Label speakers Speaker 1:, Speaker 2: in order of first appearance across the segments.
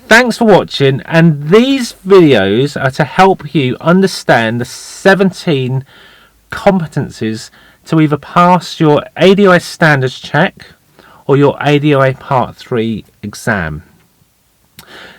Speaker 1: Thanks for watching, and these videos are to help you understand the 17 competencies to either pass your ADI standards check or your ADI Part 3 exam.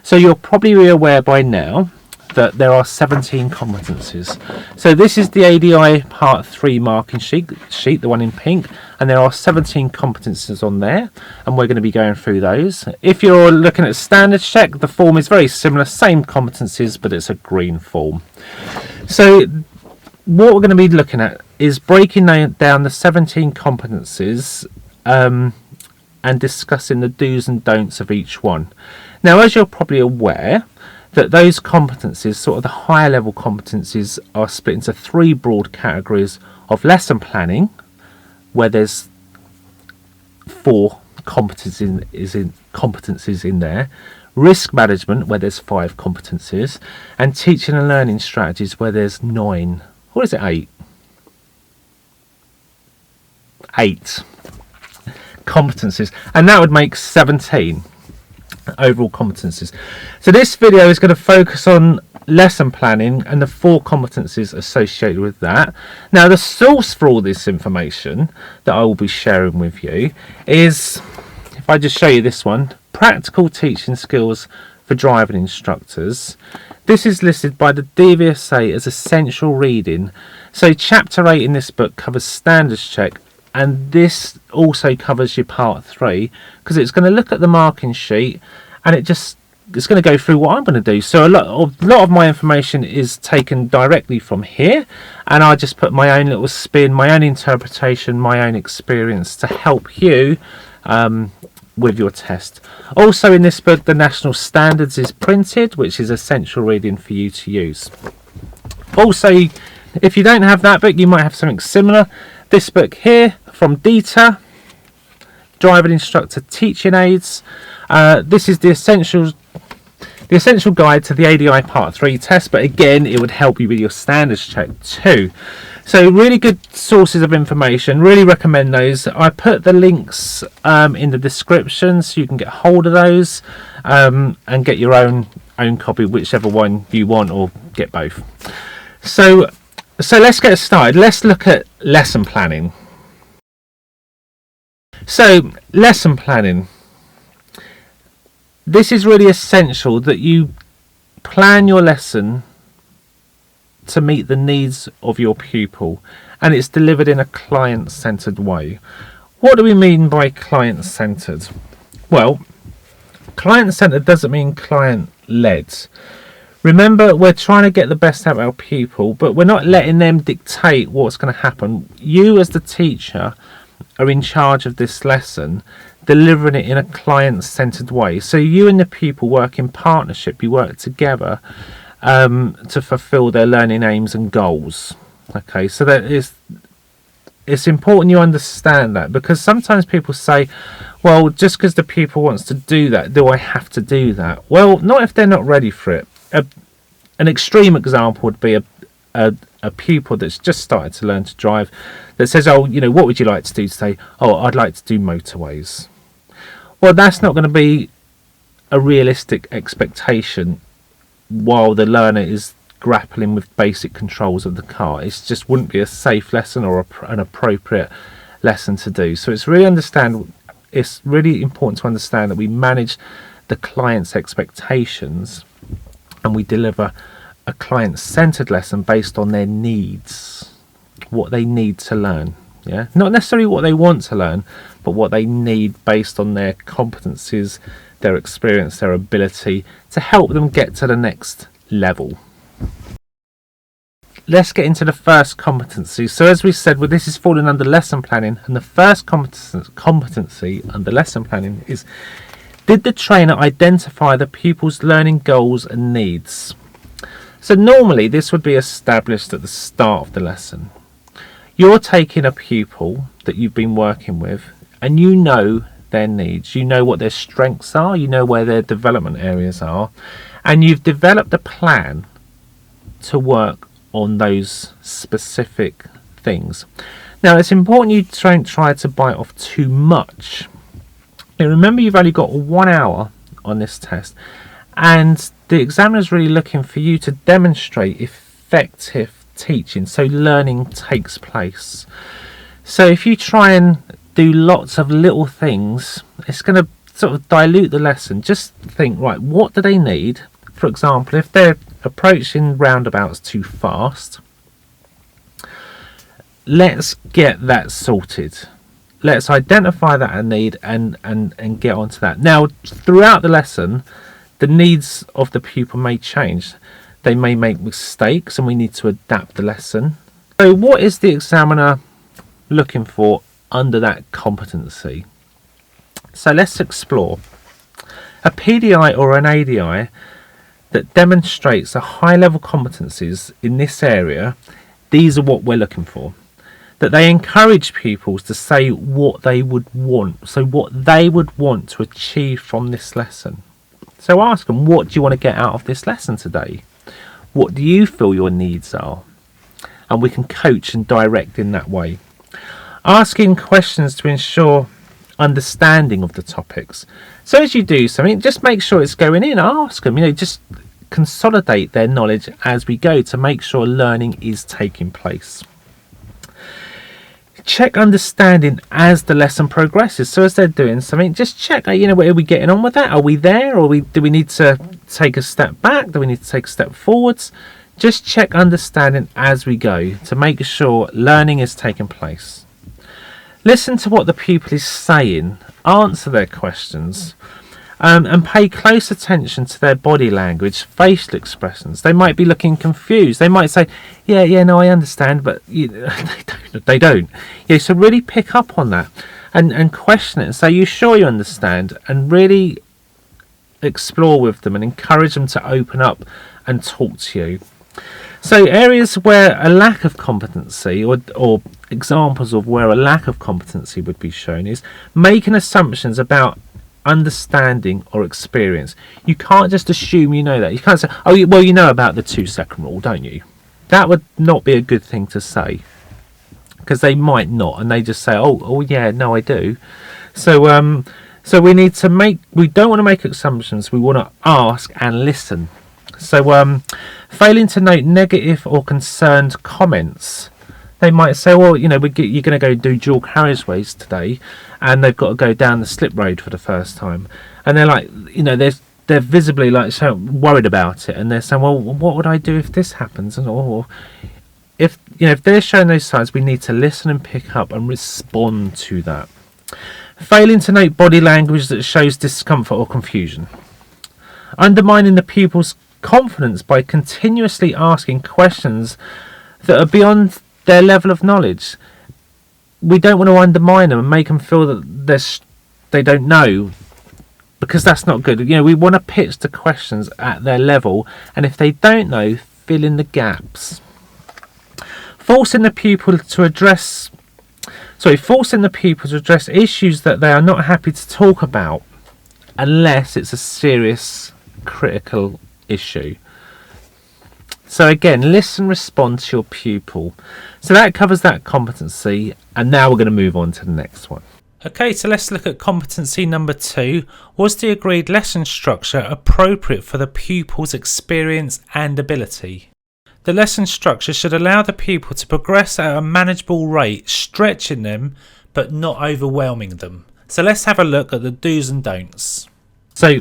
Speaker 1: So you're probably aware by now that there are 17 competencies. So this is the ADI Part 3 marking sheet, the one in pink, and there are 17 competencies on there, and we're going to be going through those. If you're looking at standards check, the form is very similar, same competencies, but it's a green form. So what we're going to be looking at is breaking down the 17 competencies and discussing the do's and don'ts of each one. Now, as you're probably aware, that those competencies, sort of the higher level competencies, are split into 3 broad categories of lesson planning, where there's 4 competencies in there, risk management, where there's 5 competencies, and teaching and learning strategies, where there's 9. What is it, 8? 8 competencies, and that would make 17 overall competencies. So this video is going to focus on lesson planning and the 4 competencies associated with that. Now, the source for all this information that I will be sharing with you is, if I just show you this one, Practical Teaching Skills for Driving Instructors. This is listed by the DVSA as essential reading. So chapter 8 in this book covers standards check, and this also covers your Part 3, because it's going to look at the marking sheet, and it's going to go through what I'm going to do. So a lot of my information is taken directly from here, and I just put my own little spin, my own interpretation, my own experience to help you with your test. Also in this book, the National Standards is printed, which is essential reading for you to use. Also, if you don't have that book, you might have something similar. This book here from DITA, Driving Instructor Teaching Aids. This is the essential guide to the ADI Part 3 test, but again, it would help you with your standards check too. So really good sources of information, really recommend those. I put the links in the description so you can get hold of those and get your own copy, whichever one you want, or get both. So let's get started. Let's look at lesson planning. So lesson planning. This is really essential, that you plan your lesson to meet the needs of your pupil, and it's delivered in a client-centered way. What do we mean by client-centered? Well, client-centered doesn't mean client-led. Remember, we're trying to get the best out of our pupil, but we're not letting them dictate what's going to happen. You as the teacher are in charge of this lesson, delivering it in a client-centered way. So you and the pupil work in partnership, you work together to fulfill their learning aims and goals. Okay, so that it's important you understand that, because sometimes people say, well, just because the pupil wants to do that, do I have to do that? Well, not if they're not ready for it. An extreme example would be a pupil that's just started to learn to drive, that says, oh, what would you like to do today? Oh, I'd like to do motorways. Well, that's not going to be a realistic expectation while the learner is grappling with basic controls of the car. It just wouldn't be a safe lesson or an appropriate lesson to do. So it's really important to understand that we manage the client's expectations and we deliver a client-centered lesson based on their needs, what they need to learn. Yeah, not necessarily what they want to learn, but what they need based on their competencies, their experience, their ability to help them get to the next level. Let's get into the first competency. So as we said, well, this is falling under lesson planning, and the first competency under lesson planning is, did the trainer identify the pupil's learning goals and needs? So normally this would be established at the start of the lesson. You're taking a pupil that you've been working with, and you know their needs, you know what their strengths are, you know where their development areas are, and you've developed a plan to work on those specific things. Now, it's important you don't try to bite off too much. Now, remember, you've only got 1 hour on this test, and the examiner is really looking for you to demonstrate effective teaching, so learning takes place. So if you try and do lots of little things, it's going to sort of dilute the lesson. Just think, right, what do they need? For example, if they're approaching roundabouts too fast, let's get that sorted. Let's identify that need and get onto that. Now, throughout the lesson, the needs of the pupil may change. They may make mistakes and we need to adapt the lesson. So what is the examiner looking for under that competency? So let's explore. A PDI or an ADI that demonstrates a high level competencies in this area, these are what we're looking for. That they encourage pupils to say what they would want, so what they would want to achieve from this lesson. So ask them, what do you want to get out of this lesson today? What do you feel your needs are? And we can coach and direct in that way. Asking questions to ensure understanding of the topics. So as you do something, just make sure it's going in. Ask them, just consolidate their knowledge as we go to make sure learning is taking place. Check understanding as the lesson progresses. So as they're doing something, just check, are we getting on with that? Are we there? Or do we need to take a step back? Do we need to take a step forwards? Just check understanding as we go to make sure learning is taking place. Listen to what the pupil is saying. Answer their questions. And pay close attention to their body language, facial expressions. They might be looking confused. They might say, no, I understand, but they don't. So really pick up on that and question it and say, you sure you understand? And really explore with them and encourage them to open up and talk to you. So areas where a lack of competency or examples of where a lack of competency would be shown is making assumptions about understanding or experience. You can't just assume you know that. You can't say, you know about the 2-second rule, don't you? That would not be a good thing to say, because they might not, and they just say, no, I do. So we need to we don't want to make assumptions. We want to ask and listen. So failing to note negative or concerned comments. They might say, you're going to go do dual carriageways today, and they've got to go down the slip road for the first time, and they're like, they're visibly like so worried about it, and they're saying, well, what would I do if this happens? And or if they're showing those signs, we need to listen and pick up and respond to that. Failing to note body language that shows discomfort or confusion. Undermining the pupil's confidence by continuously asking questions that are beyond their level of knowledge. We don't want to undermine them and make them feel that they don't know, because that's not good. We want to pitch the questions at their level, and if they don't know, fill in the gaps. Forcing the pupil to address issues that they are not happy to talk about, unless it's a serious critical issue. So again, listen, respond to your pupil. So that covers that competency, and now we're going to move on to the next one. Okay, so let's look at competency number 2. Was the agreed lesson structure appropriate for the pupil's experience and ability? The lesson structure should allow the pupil to progress at a manageable rate, stretching them but not overwhelming them. So let's have a look at the do's and don'ts. So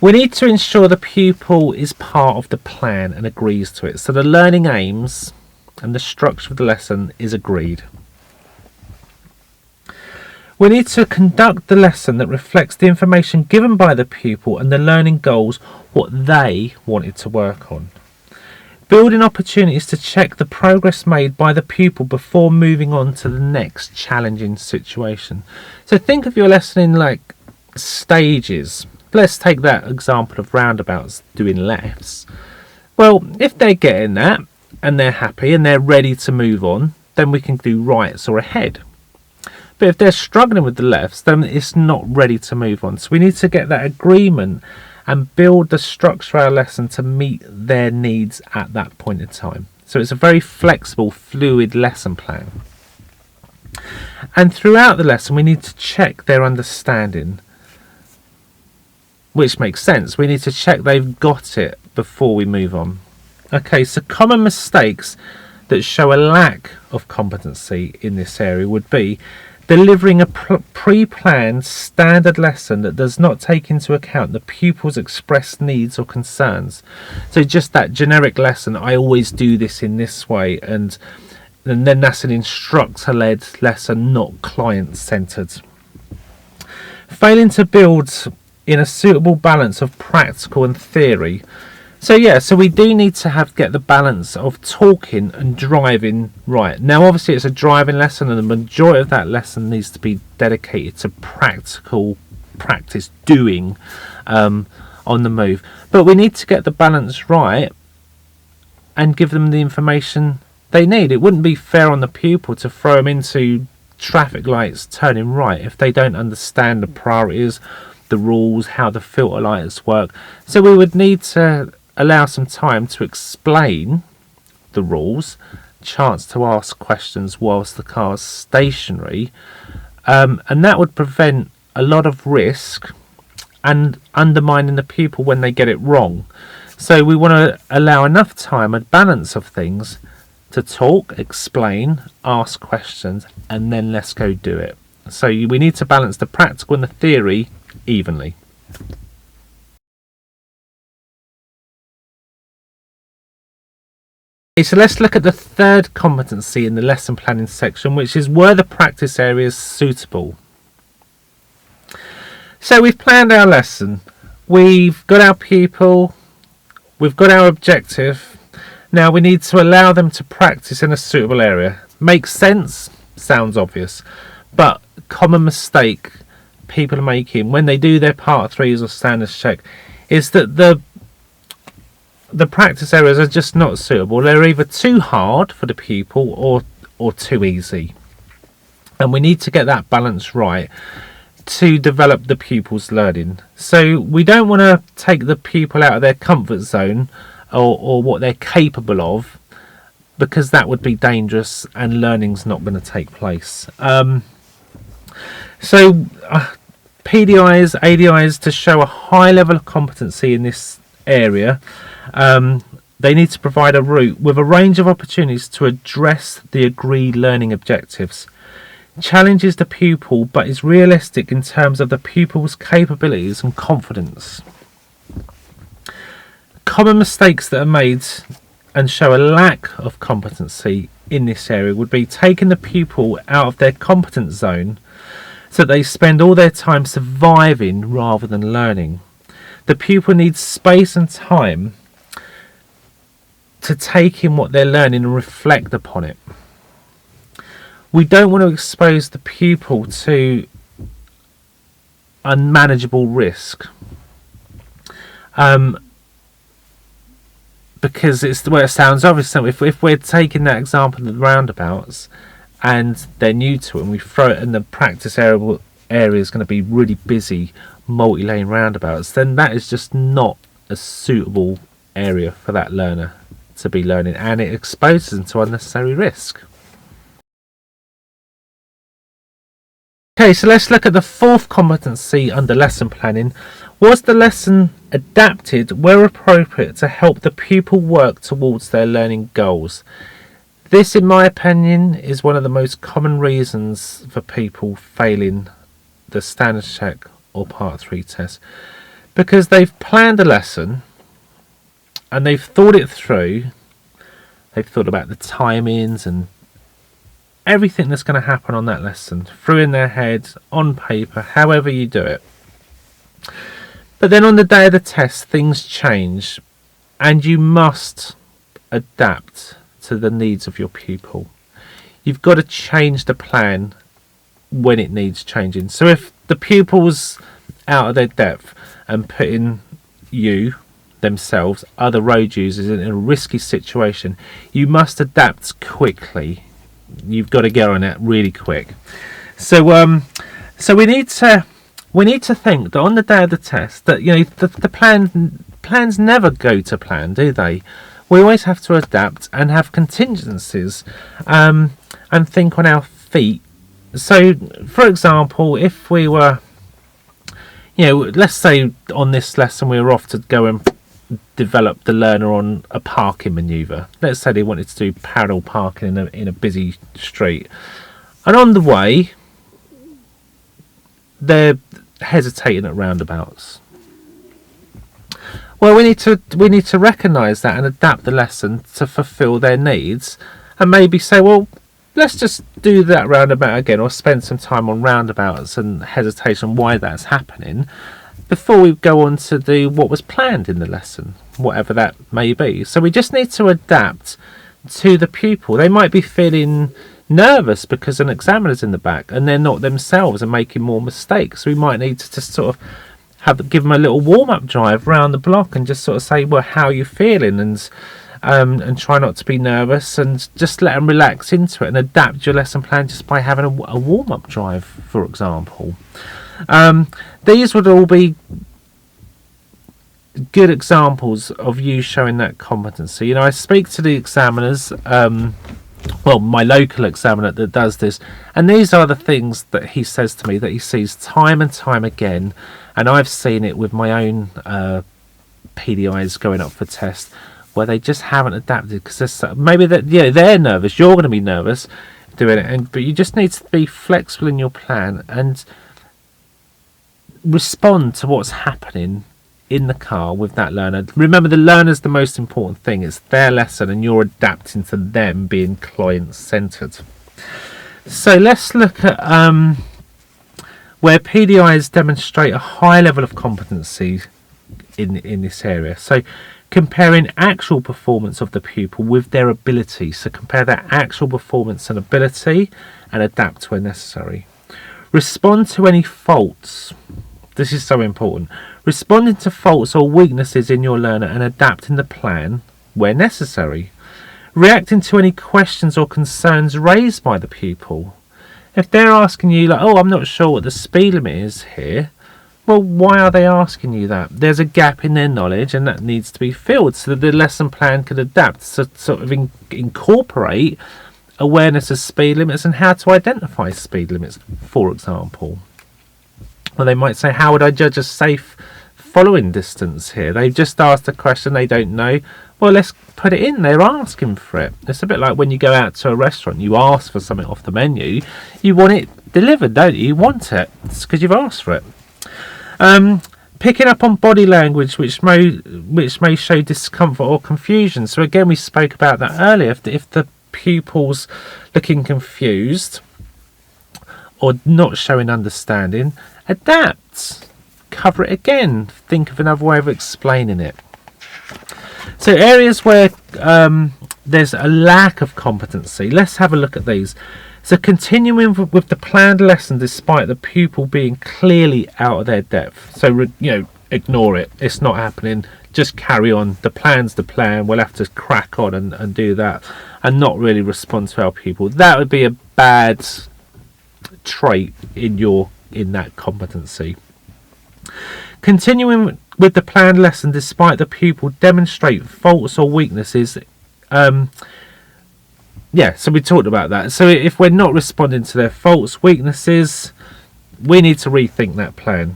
Speaker 1: we need to ensure the pupil is part of the plan and agrees to it. So the learning aims and the structure of the lesson is agreed. We need to conduct the lesson that reflects the information given by the pupil and the learning goals, what they wanted to work on. Building opportunities to check the progress made by the pupil before moving on to the next challenging situation. So think of your lesson in like stages. Let's take that example of roundabouts doing lefts. Well, if they're getting that and they're happy and they're ready to move on, then we can do rights or ahead. But if they're struggling with the lefts, then it's not ready to move on. So we need to get that agreement and build the structure of our lesson to meet their needs at that point in time. So it's a very flexible, fluid lesson plan. And throughout the lesson, we need to check their understanding. which makes sense. We need to check they've got it before we move on. Okay, so common mistakes that show a lack of competency in this area would be delivering a pre-planned standard lesson that does not take into account the pupil's expressed needs or concerns. So just that generic lesson, I always do this in this way, and then that's an instructor-led lesson, not client-centered. Failing to build in a suitable balance of practical and theory. So we do need to get the balance of talking and driving right. Now obviously it's a driving lesson, and the majority of that lesson needs to be dedicated to practical practice doing on the move. But we need to get the balance right and give them the information they need. It wouldn't be fair on the pupil to throw them into traffic lights turning right if they don't understand the priorities, the rules, how the filter lights work. So we would need to allow some time to explain the rules, chance to ask questions whilst the car's stationary, and that would prevent a lot of risk and undermining the pupil when they get it wrong. So we want to allow enough time, a balance of things, to talk, explain, ask questions, and then let's go do it. So we need to balance the practical and the theory evenly. Okay, so let's look at the third competency in the lesson planning section, which is were the practice areas suitable? So we've planned our lesson, we've got our pupil, we've got our objective. Now we need to allow them to practice in a suitable area. Makes sense? Sounds obvious. But common mistake people are making when they do their part 3s or standards check is that the practice areas are just not suitable. They're either too hard for the pupil or too easy. And we need to get that balance right to develop the pupil's learning. So we don't want to take the pupil out of their comfort zone or what they're capable of, because that would be dangerous and learning's not going to take place. PDIs, ADIs, to show a high level of competency in this area, they need to provide a route with a range of opportunities to address the agreed learning objectives. Challenges the pupil but is realistic in terms of the pupil's capabilities and confidence. Common mistakes that are made and show a lack of competency in this area would be taking the pupil out of their competence zone so that they spend all their time surviving rather than learning. The pupil needs space and time to take in what they're learning and reflect upon it. We don't want to expose the pupil to unmanageable risk, because it's the way it sounds obvious. So if we're taking that example of the roundabouts and they're new to it and we throw it in the practice area is going to be really busy multi-lane roundabouts, then that is just not a suitable area for that learner to be learning, and it exposes them to unnecessary risk. Okay, so let's look at the fourth competency under lesson planning. Was the lesson adapted where appropriate to help the pupil work towards their learning goals? This, in my opinion, is one of the most common reasons for people failing the standards check or part 3 test, because they've planned a lesson and they've thought it through. They've thought about the timings and everything that's going to happen on that lesson through in their head, on paper, however you do it. But then on the day of the test, things change and you must adapt to the needs of your pupil. You've got to change the plan when it needs changing. So if the pupil's out of their depth and putting themselves, other road users, in a risky situation, you must adapt quickly. You've got to get on it really quick. So we need to think that on the day of the test, that the plans never go to plan, do they? We always have to adapt and have contingencies, and think on our feet. So, for example, if we were, you know, let's say on this lesson we were off to go and develop the learner on a parking manoeuvre. Let's say they wanted to do parallel parking in a busy street, and on the way they're hesitating at roundabouts. Well, we need to recognise that and adapt the lesson to fulfil their needs, and maybe say, well, let's just do that roundabout again, or spend some time on roundabouts and hesitation, why that's happening, before we go on to do what was planned in the lesson, whatever that may be. So we just need to adapt to the pupil. They might be feeling nervous because an examiner's in the back and they're not themselves and making more mistakes. So we might need to just sort of give them a little warm-up drive round the block and just sort of say, well, how are you feeling? And try not to be nervous, and just let them relax into it and adapt your lesson plan just by having a warm-up drive, for example. These would all be good examples of you showing that competency. You know, I speak to the examiners, well, my local examiner that does this, and these are the things that he says to me that he sees time and time again, and I've seen it with my own PDIs going up for test, where they just haven't adapted because maybe they're nervous. You're going to be nervous doing it, but you just need to be flexible in your plan and respond to what's happening in the car with that learner. Remember, the learner's the most important thing. It's their lesson, and you're adapting to them, being client-centered. So let's look at where PDIs demonstrate a high level of competency in this area. So comparing actual performance of the pupil with their ability. So compare their actual performance and ability and adapt where necessary. Respond to any faults. This is so important. Responding to faults or weaknesses in your learner and adapting the plan where necessary. Reacting to any questions or concerns raised by the pupil. If they're asking you, like, oh, I'm not sure what the speed limit is here, well, why are they asking you that? There's a gap in their knowledge, and that needs to be filled so that the lesson plan can adapt, so sort of incorporate awareness of speed limits and how to identify speed limits, for example. Well, they might say, how would I judge a safe following distance here? They've just asked a question they don't know. Well, let's put it in. They're asking for it. It's a bit like when you go out to a restaurant, you ask for something off the menu, you want it delivered, don't you? You want it. It's because you've asked for it. Picking up on body language which may show discomfort or confusion. So again, we spoke about that earlier. If the pupil's looking confused or not showing understanding, adapt. Cover it again. Think of another way of explaining it. So areas where there's a lack of competency, let's have a look at these. So continuing with the planned lesson despite the pupil being clearly out of their depth. So, ignore it. It's not happening. Just carry on. The plan's the plan. We'll have to crack on and do that and not really respond to our pupil. That would be a bad trait in that competency. Continuing with the planned lesson despite the pupil demonstrate faults or weaknesses. So we talked about that. So if we're not responding to their faults, weaknesses, we need to rethink that plan.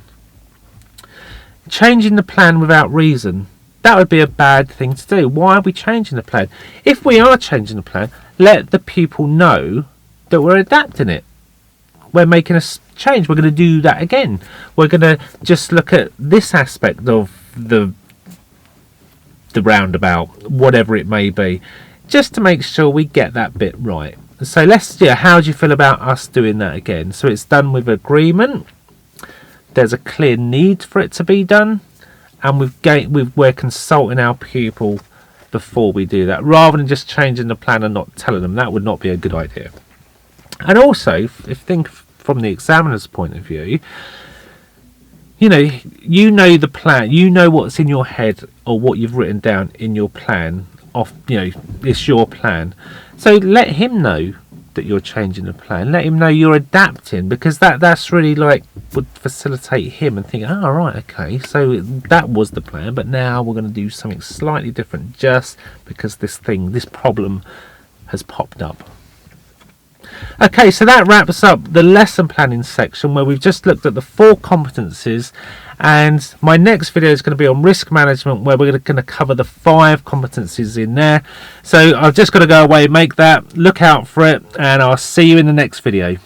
Speaker 1: Changing the plan without reason, that would be a bad thing to do. Why are we changing the plan? If we are changing the plan, let the pupil know that we're adapting it. We're making a change. We're going to do that again. We're going to just look at this aspect of the roundabout, whatever it may be, just to make sure we get that bit right. So how do you feel about us doing that again? So it's done with agreement. There's a clear need for it to be done, and we're consulting our pupil before we do that, rather than just changing the plan and not telling them. That would not be a good idea. And also, if think from the examiner's point of view, you know the plan, you know what's in your head or what you've written down in your plan. It's your plan. So let him know that you're changing the plan. Let him know you're adapting, because that's really would facilitate him and think, oh, right, okay, so that was the plan, but now we're going to do something slightly different just because this problem has popped up. Okay, so that wraps up the lesson planning section, where we've just looked at the 4 competencies, and my next video is going to be on risk management, where we're going to cover the 5 competencies in there. So I've just got to go away, make that, look out for it, and I'll see you in the next video.